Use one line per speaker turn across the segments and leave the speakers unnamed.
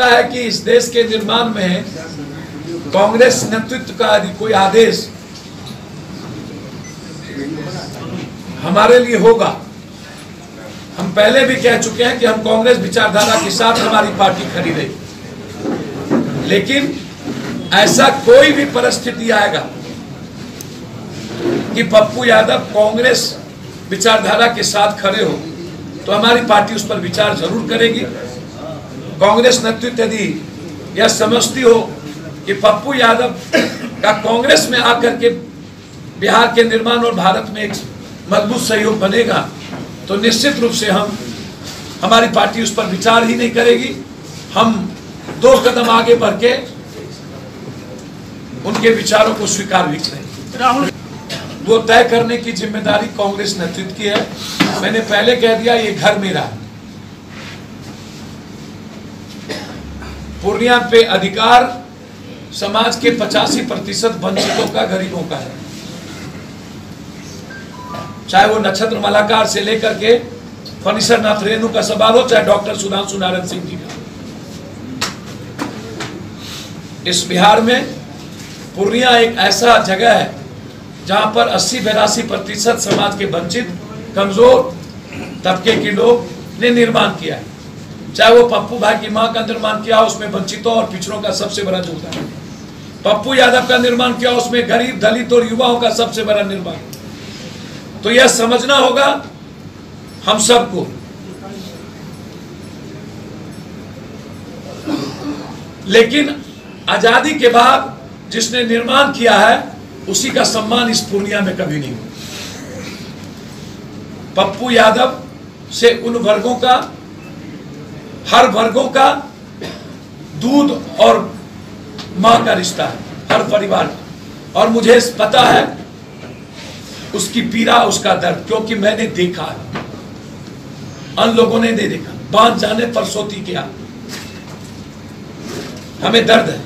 लगता है कि इस देश के निर्माण में कांग्रेस नेतृत्व का यदि कोई आदेश हमारे लिए होगा, हम पहले भी कह चुके हैं कि हम कांग्रेस विचारधारा के साथ हमारी पार्टी खड़ी रहेगी, लेकिन ऐसा कोई भी परिस्थिति आएगा कि पप्पू यादव कांग्रेस विचारधारा के साथ खड़े हो तो हमारी पार्टी उस पर विचार जरूर करेगी। कांग्रेस नेतृत्व यदि यह समझती हो कि पप्पू यादव का कांग्रेस में आकर के बिहार के निर्माण और भारत में एक मजबूत सहयोग बनेगा तो निश्चित रूप से हमारी पार्टी उस पर विचार ही नहीं करेगी। हम 2 कदम आगे बढ़ के उनके विचारों को स्वीकार भी करेंगे। राहुल, वो तय करने की जिम्मेदारी कांग्रेस नेतृत्व की है। मैंने पहले कह दिया, ये घर मेरा है। पूर्णिया पे अधिकार समाज के 85% वंचितों का, गरीबों का है, चाहे वो नक्षत्र मलाकार से लेकर के फनीसर नाथ रेणु का सवाल हो, चाहे डॉक्टर सुधांशु नारायण सिंह जी का। इस बिहार में पूर्णिया एक ऐसा जगह है जहां पर 80-82% समाज के वंचित कमजोर तबके के लोग ने निर्माण किया है। चाहे वो पप्पू भाई की मां का निर्माण किया, उसमें वंचितों और पिछड़ों का सबसे बड़ा योगदान है। पप्पू यादव का निर्माण किया, उसमें गरीब, दलित और युवाओं का सबसे बड़ा निर्माण। तो यह समझना होगा हम सबको, लेकिन आजादी के बाद जिसने निर्माण किया है उसी का सम्मान इस पूर्णिया में कभी नहीं हुआ। पप्पू यादव से उन वर्गों का, हर वर्गों का दूध और मां का रिश्ता है, हर परिवार का। और मुझे पता है उसकी पीड़ा, उसका दर्द, क्योंकि मैंने देखा है, अन लोगों ने नहीं देखा। बांध जाने पर सोती क्या, हमें दर्द है।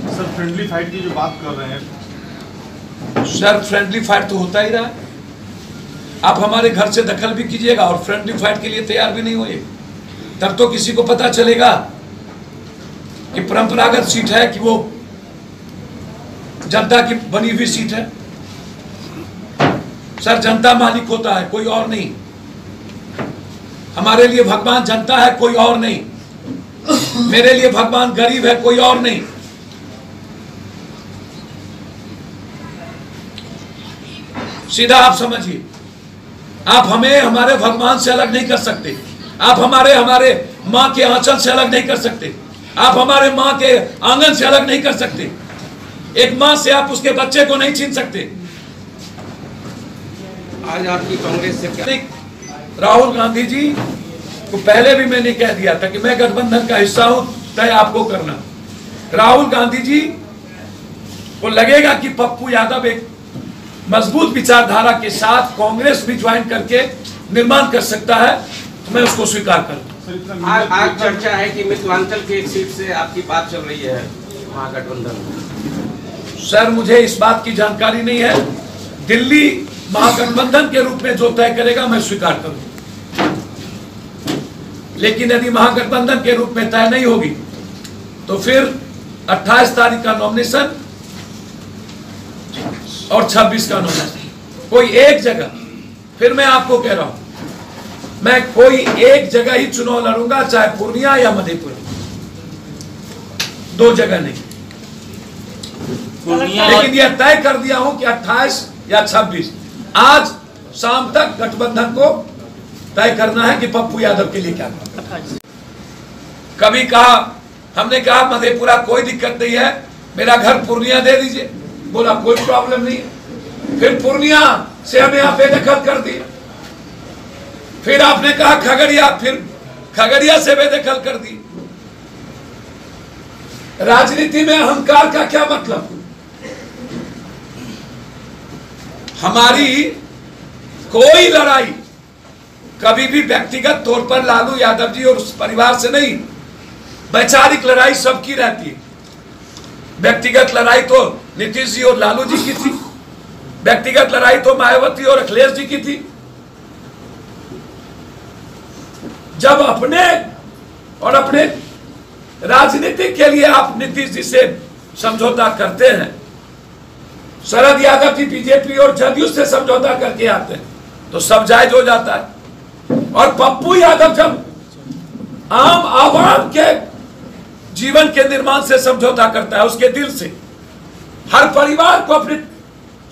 सर, फ्रेंडली फाइट की जो बात कर रहे हैं,
सर फ्रेंडली फाइट तो होता ही रहा है। आप हमारे घर से दखल भी कीजिएगा और फ्रेंडली फाइट के लिए तैयार भी नहीं होइए, तब तो किसी को पता चलेगा कि परंपरागत सीट है कि वो जनता की बनी हुई सीट है। सर, जनता मालिक होता है, कोई और नहीं। हमारे लिए भगवान जनता है, कोई और नहीं। मेरे लिए भगवान गरीब है, कोई और नहीं। सीधा आप समझिए, आप हमें हमारे भगवान से अलग नहीं कर सकते। आप हमारे मां के आंचल से अलग नहीं कर सकते। आप हमारे मां के आंगन से अलग नहीं कर सकते। एक मां से आप उसके बच्चे को नहीं छीन सकते।
आज आपकी कांग्रेस से क्या?
राहुल गांधी जी को पहले भी मैंने कह दिया था कि मैं गठबंधन का हिस्सा हूं, तय आपको करना। राहुल गांधी जी को लगेगा कि पप्पू यादव एक मजबूत विचारधारा के साथ कांग्रेस भी ज्वाइन करके निर्माण कर सकता है, तो मैं उसको स्वीकार करूं।
आज चर्चा है कि मिथिलांचल की एक सीट से आपकी बात चल रही है महागठबंधन।
सर, मुझे इस बात की जानकारी नहीं है। दिल्ली महागठबंधन के रूप में जो तय करेगा मैं स्वीकार करूं, लेकिन यदि महागठबंधन के रूप में तय नहीं होगी तो फिर 28 तारीख का नॉमिनेशन और 26 का नॉमिनेशन, कोई एक जगह, फिर मैं आपको कह रहा हूं, मैं कोई एक जगह ही चुनाव लड़ूंगा, चाहे पूर्णिया या मधेपुरा, 2 जगह नहीं। लेकिन यह तय कर दिया हूं कि 28 या 26 आज शाम तक गठबंधन को तय करना है कि पप्पू यादव के लिए क्या करना। कभी कहा, हमने कहा मधेपुरा कोई दिक्कत नहीं है, मेरा घर पूर्णिया दे दीजिए, बोला कोई प्रॉब्लम नहीं है। फिर पूर्णिया से हमें आप बेदखल कर दिए। फिर आपने कहा खगड़िया, फिर खगड़िया से बेदखल कर दी। राजनीति में अहंकार का क्या मतलब? हमारी कोई लड़ाई कभी भी व्यक्तिगत तौर पर लालू यादव जी और उस परिवार से नहीं, वैचारिक लड़ाई सबकी रहती है। व्यक्तिगत लड़ाई तो नीतीश जी और लालू जी की थी, व्यक्तिगत लड़ाई तो मायावती और अखिलेश जी की थी। जब अपने और अपने राजनीति के लिए आप नीतीश जी से समझौता करते हैं, शरद यादव जी बीजेपी और जदयू से समझौता करके आते हैं, तो सब जायज हो जाता है। और पप्पू यादव जब आम आवाम के जीवन के निर्माण से समझौता करता है, उसके दिल से, हर परिवार को अपने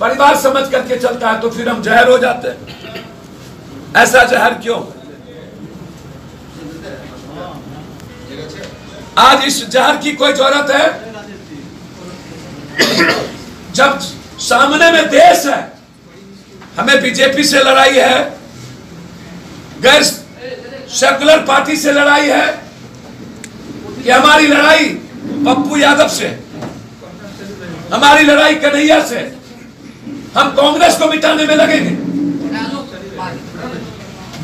परिवार समझ करके चलता है, तो फिर हम जहर हो जाते हैं। ऐसा जहर क्यों? आज इस जहर की कोई जरूरत है? जब सामने में देश है, हमें बीजेपी से लड़ाई है, गैर सेकुलर पार्टी से लड़ाई है, कि हमारी लड़ाई पप्पू यादव से, हमारी लड़ाई कन्हैया से, हम कांग्रेस को मिटाने में लगेंगे।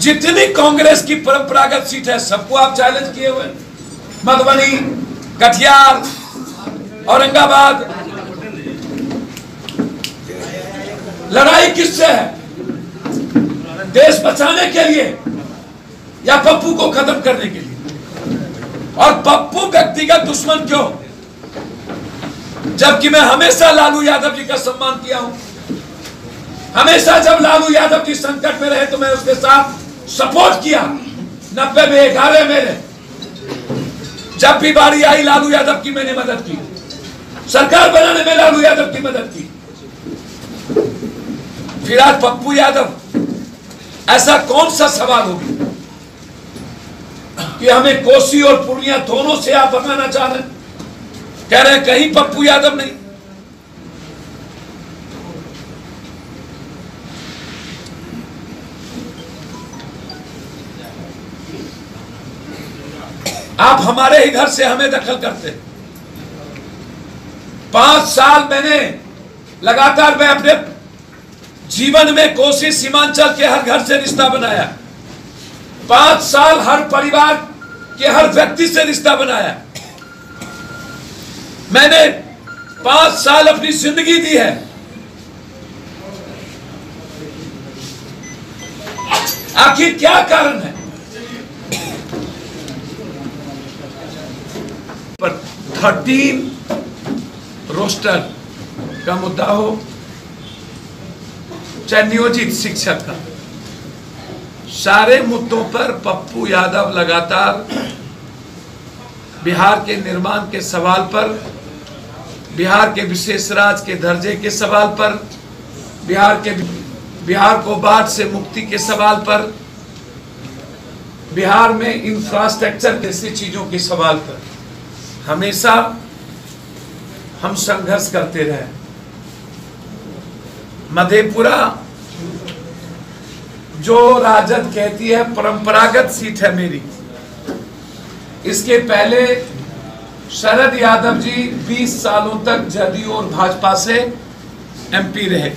जितनी कांग्रेस की परंपरागत सीट है सबको आप चैलेंज किए हुए, मधुबनी, कटिहार, औरंगाबाद, लड़ाई किससे है? देश बचाने के लिए या पप्पू को खत्म करने के लिए? और पप्पू व्यक्तिगत दुश्मन क्यों? जबकि मैं हमेशा लालू यादव जी का सम्मान किया हूं। हमेशा जब लालू यादव जी संकट में रहे तो मैं उसके साथ सपोर्ट किया। 90 में 11 में जब भी बारी आई लालू यादव की मैंने मदद की, सरकार बनाने में लालू यादव की मदद की। फिर आज पप्पू यादव, ऐसा कौन सा सवाल होगी कि हमें कोसी और पूर्णिया दोनों से आप भगाना चाह रहे हैं? कह रहे हैं कहीं पप्पू यादव नहीं। आप हमारे ही घर से हमें दखल करते हैं। 5 साल मैंने लगातार, मैं अपने जीवन में कोसी सीमांचल के हर घर से रिश्ता बनाया। 5 साल हर परिवार के हर व्यक्ति से रिश्ता बनाया। मैंने 5 साल अपनी जिंदगी दी है। आखिर क्या कारण है? पर 13 रोस्टर का मुद्दा हो, चाहे नियोजित शिक्षक का, सारे मुद्दों पर पप्पू यादव लगातार बिहार के निर्माण के सवाल पर, बिहार के विशेष राज्य के दर्जे के सवाल पर, बिहार को बाढ़ से मुक्ति के सवाल पर, बिहार में इंफ्रास्ट्रक्चर जैसी चीजों के सवाल पर हमेशा हम संघर्ष करते रहे। मधेपुरा जो राजद कहती है परंपरागत सीट है मेरी, इसके पहले शरद यादव जी 20 सालों तक जदयू और भाजपा से एमपी रहे।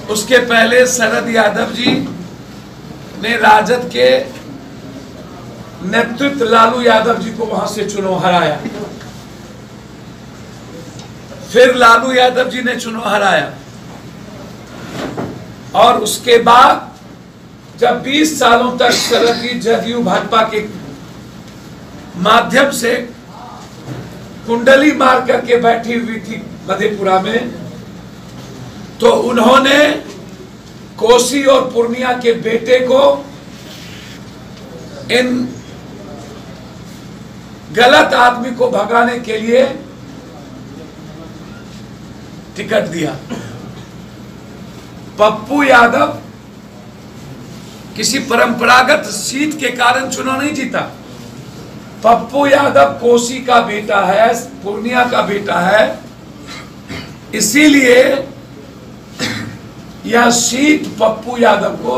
उसके पहले शरद यादव जी ने राजद के नेतृत्व लालू यादव जी को वहां से चुनाव हराया। फिर लालू यादव जी ने चुनाव हराया और उसके बाद जब 20 सालों तक शरद जी जदयू भाजपा के माध्यम से कुंडली मार करके बैठी हुई थी मधेपुरा में, तो उन्होंने कोसी और पूर्णिया के बेटे को इन गलत आदमी को भगाने के लिए टिकट दिया। पप्पू यादव किसी परंपरागत सीट के कारण चुनाव नहीं जीता। पप्पू यादव कोसी का बेटा है, पूर्णिया का बेटा है, इसीलिए यह सीट पप्पू यादव को,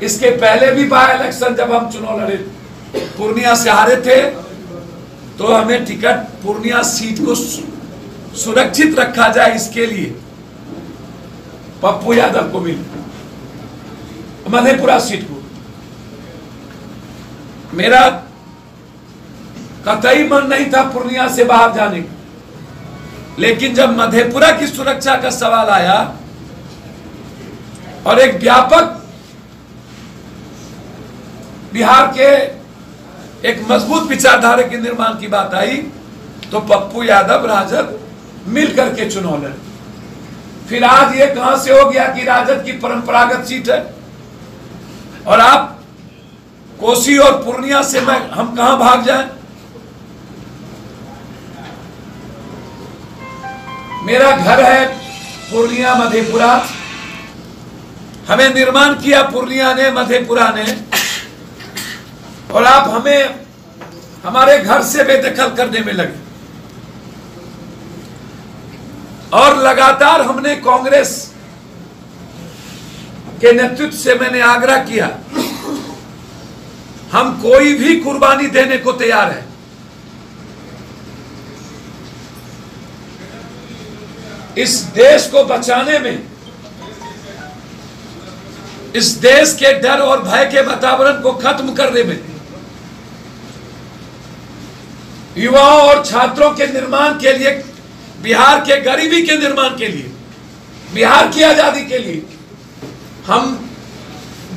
इसके पहले भी बाय इलेक्शन जब हम चुनाव लड़े पूर्णिया से हारे थे, तो हमें टिकट पूर्णिया सीट को सुरक्षित रखा जाए इसके लिए पप्पू यादव को मिली मधेपुरा सीट को। मेरा कतई मन नहीं था पूर्णिया से बाहर जाने का, लेकिन जब मधेपुरा की सुरक्षा का सवाल आया और एक व्यापक बिहार के एक मजबूत विचारधारा के निर्माण की बात आई तो पप्पू यादव राजद मिल करके चुनाव लड़े। फिर आज ये कहां से हो गया कि राजद की परंपरागत सीट है और आप कोसी और पूर्णिया से हम कहां भाग जाएं? मेरा घर है पूर्णिया मधेपुरा, हमें निर्माण किया पूर्णिया ने, मधेपुरा ने, और आप हमें हमारे घर से बेदखल करने में लगे। और लगातार हमने कांग्रेस के नेतृत्व से मैंने आग्रह किया, हम कोई भी कुर्बानी देने को तैयार है। इस देश को बचाने में, इस देश के डर और भय के वातावरण को खत्म करने में, युवाओं और छात्रों के निर्माण के लिए, बिहार के गरीबी के निर्माण के लिए, बिहार की आजादी के लिए, हम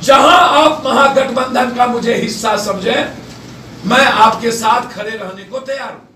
जहां आप महागठबंधन का मुझे हिस्सा समझें, मैं आपके साथ खड़े रहने को तैयार हूं।